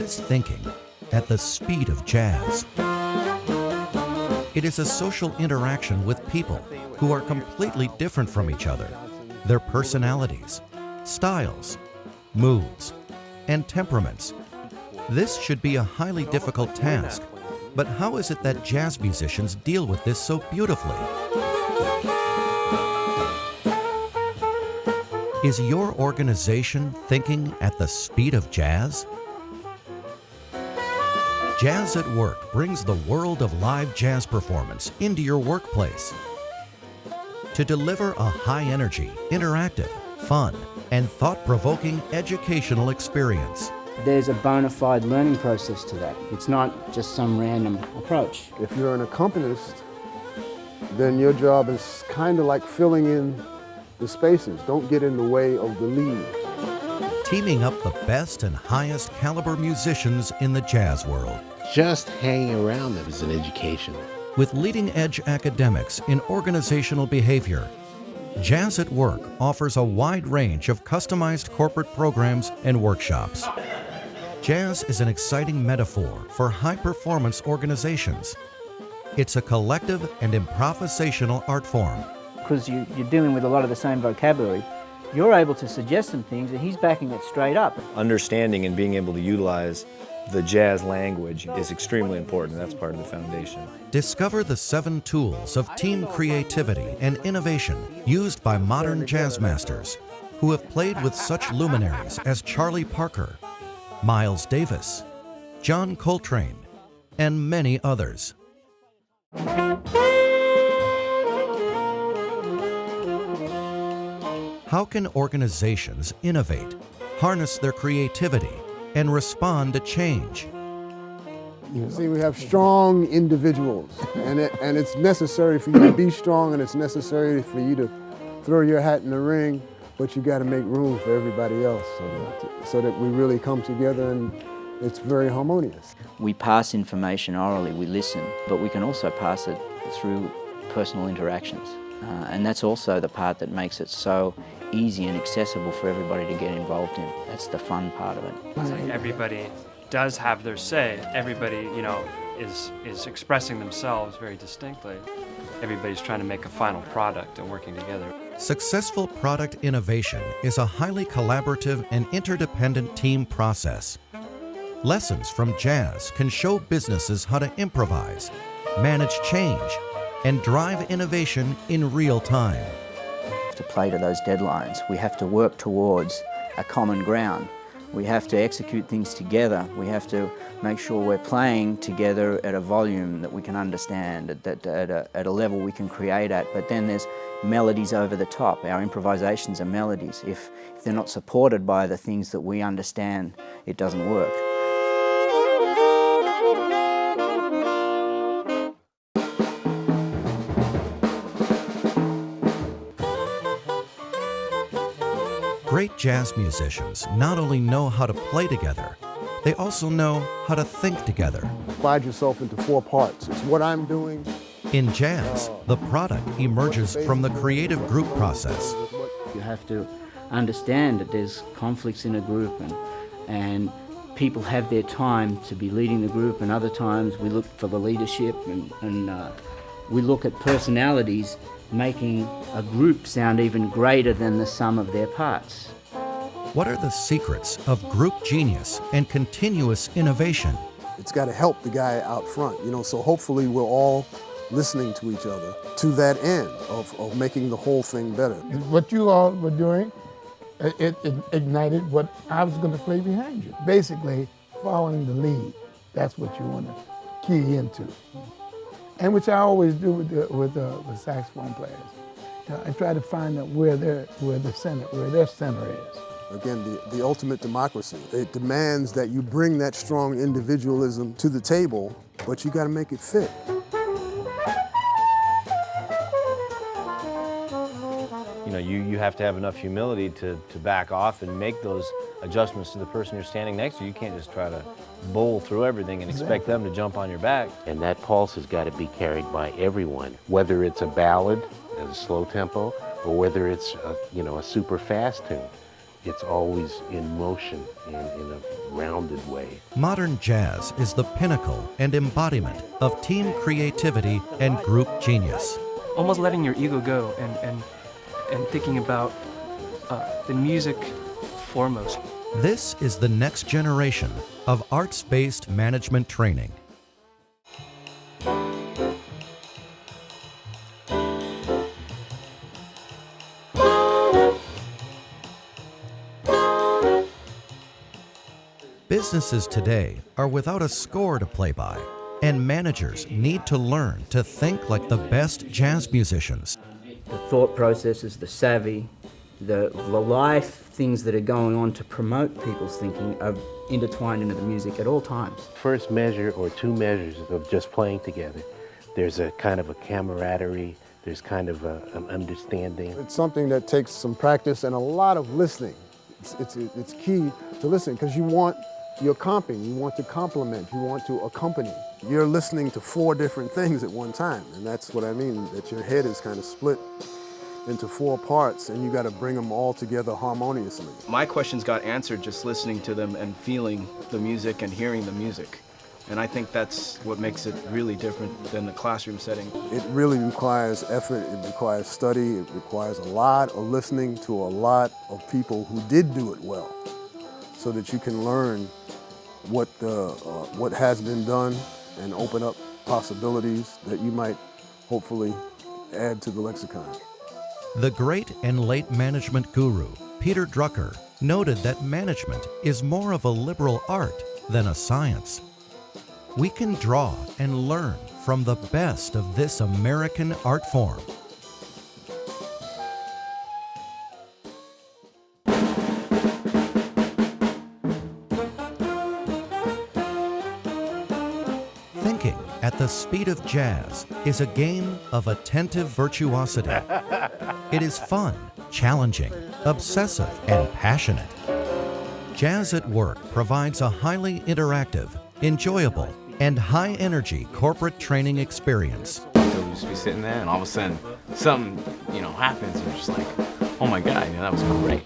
is thinking at the speed of jazz? It is a social interaction with people who are completely different from each other. Their personalities, styles, moods, and temperaments. This should be a highly difficult task, but how is it that jazz musicians deal with this so beautifully? Is your organization thinking at the speed of jazz? Jazz at Work brings the world of live jazz performance into your workplace. To deliver a high-energy, interactive, fun, and thought-provoking educational experience. There's a bona fide learning process to that. It's not just some random approach. If you're an accompanist, then your job is kind of like filling in the spaces. Don't get in the way of the lead. Teaming up the best and highest caliber musicians in the jazz world. Just hanging around them is an education. With leading-edge academics in organizational behavior, Jazz at Work offers a wide range of customized corporate programs and workshops. Jazz is an exciting metaphor for high-performance organizations. It's a collective and improvisational art form. Because you're dealing with a lot of the same vocabulary, you're able to suggest some things and he's backing it straight up. Understanding and being able to utilize the jazz language is extremely important. That's part of the foundation. Discover the 7 tools of team creativity and innovation used by modern jazz masters who have played with such luminaries as Charlie Parker, Miles Davis, John Coltrane, and many others. How can organizations innovate, harness their creativity, and respond to change? You see, we have strong individuals, and it's necessary for you to be strong, and it's necessary for you to throw your hat in the ring, but you got to make room for everybody else so that we really come together and it's very harmonious. We pass information orally, we listen, but we can also pass it through personal interactions. And that's also the part that makes it so easy and accessible for everybody to get involved in. That's the fun part of it. It's like everybody does have their say. Everybody, is expressing themselves very distinctly. Everybody's trying to make a final product and working together. Successful product innovation is a highly collaborative and interdependent team process. Lessons from jazz can show businesses how to improvise, manage change, and drive innovation in real time. To play to those deadlines, we have to work towards a common ground. We have to execute things together. We have to make sure we're playing together at a volume that we can understand, at a level we can create at. But then there's melodies over the top. Our improvisations are melodies. If they're not supported by the things that we understand, it doesn't work. Great jazz musicians not only know how to play together, they also know how to think together. Divide yourself into 4 parts. It's what I'm doing. In jazz, the product emerges from the creative group process. You have to understand that there's conflicts in a group and people have their time to be leading the group, and other times we look for the leadership and we look at personalities making a group sound even greater than the sum of their parts. What are the secrets of group genius and continuous innovation? It's got to help the guy out front, so hopefully we're all listening to each other to that end of making the whole thing better. What you all were doing, it ignited what I was going to play behind you. Basically, following the lead, that's what you want to key into. And which I always do with the saxophone players. I try to find out where their center is. Again, the ultimate democracy. It demands that you bring that strong individualism to the table, but you got to make it fit. You have to have enough humility to back off and make those adjustments to the person you're standing next to. You can't just try to bowl through everything and expect them to jump on your back. And that pulse has got to be carried by everyone, whether it's a ballad at a slow tempo or whether it's a super fast tune. It's always in motion in a rounded way. Modern jazz is the pinnacle and embodiment of team creativity and group genius. Almost letting your ego go and thinking about the music foremost. This is the next generation of arts-based management training. Businesses today are without a score to play by, and managers need to learn to think like the best jazz musicians. The thought processes, the savvy, the life things that are going on to promote people's thinking are intertwined into the music at all times. First measure or two measures of just playing together, there's a kind of a camaraderie, there's kind of an understanding. It's something that takes some practice and a lot of listening. It's key to listen because you're comping, you want to complement, you want to accompany. You're listening to 4 different things at one time, and that's what I mean, that your head is kind of split into 4 parts, and you got to bring them all together harmoniously. My questions got answered just listening to them and feeling the music and hearing the music. And I think that's what makes it really different than the classroom setting. It really requires effort, it requires study, it requires a lot of listening to a lot of people who did do it well, so that you can learn what has been done and open up possibilities that you might hopefully add to the lexicon. The great and late management guru, Peter Drucker, noted that management is more of a liberal art than a science. We can draw and learn from the best of this American art form. Thinking at the speed of jazz is a game of attentive virtuosity. It is fun, challenging, obsessive, and passionate. Jazz at Work provides a highly interactive, enjoyable, and high-energy corporate training experience. You'll just be sitting there, and all of a sudden, something, happens, and you're just like, oh my God, that was great.